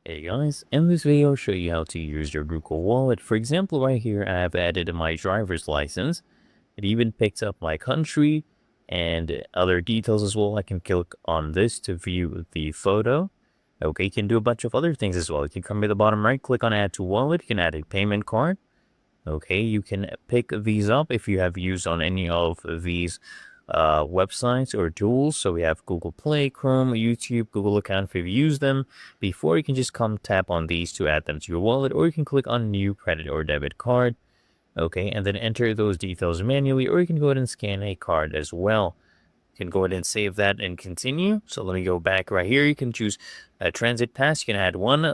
Hey guys, in this video I'll show you how to use your Google Wallet. For example, right here I have added my driver's license. It even picks up my country and other details as well. I can click on this to view the photo. Okay, you can do a bunch of other things as well. You can come to the bottom right, click on add to wallet. You can add a payment card. Okay, you can pick these up if you have used on any of these websites or tools. So we have Google Play, Chrome, YouTube, Google account. If you've used them before, you can just come tap on these to add them to your wallet, or you can click on new credit or debit card. Okay, and then enter those details manually, or you can go ahead and scan a card as well. You can go ahead and save that and continue. So let me go back right here. You can choose a transit pass. You can add one.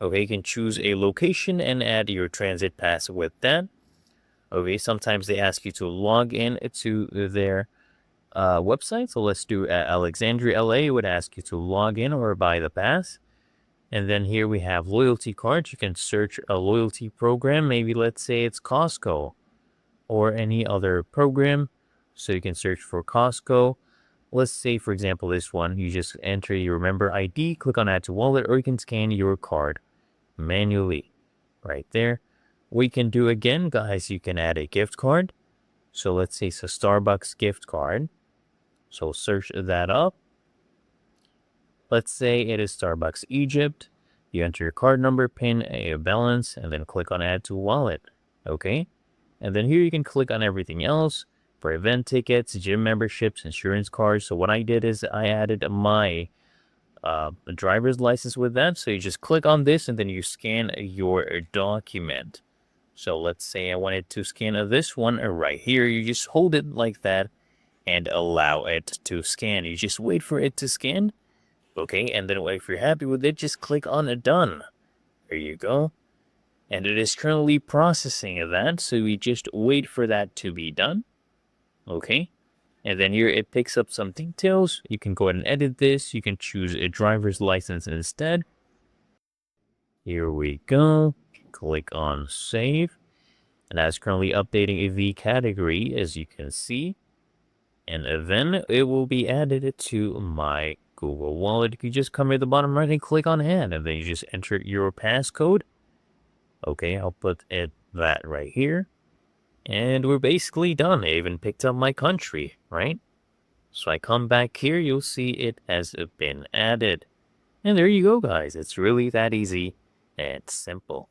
Okay, you can choose a location and add your transit pass with that. Okay, sometimes they ask you to log in to their website. So let's do Alexandria, LA. It would ask you to log in or buy the pass. And then here we have loyalty cards. You can search a loyalty program. Maybe let's say it's Costco or any other program. So you can search for Costco. Let's say, for example, this one. You just enter your member ID, click on add to wallet, or you can scan your card manually right there. We can do again, guys, you can add a gift card. So let's say it's a Starbucks gift card. So search that up. Let's say it is Starbucks Egypt. You enter your card number, PIN, a balance, and then click on add to wallet. Okay. And then here you can click on everything else for event tickets, gym memberships, insurance cards. So what I did is I added my driver's license with that. So you just click on this and then you scan your document. So let's say I wanted to scan this one right here. You just hold it like that and allow it to scan. You just wait for it to scan. Okay, and then if you're happy with it, just click on done. There you go. And it is currently processing that, so we just wait for that to be done. Okay. And then here it picks up some details. You can go ahead and edit this. You can choose a driver's license instead. Here we go. Click on save. And that's currently updating the category, as you can see. And then it will be added to my Google Wallet. You can just come at the bottom right and click on add. And then you just enter your passcode. Okay, I'll put that right here. And we're basically done. I even picked up my country, right? So I come back here, you'll see it has been added. And there you go, guys. It's really that easy and simple.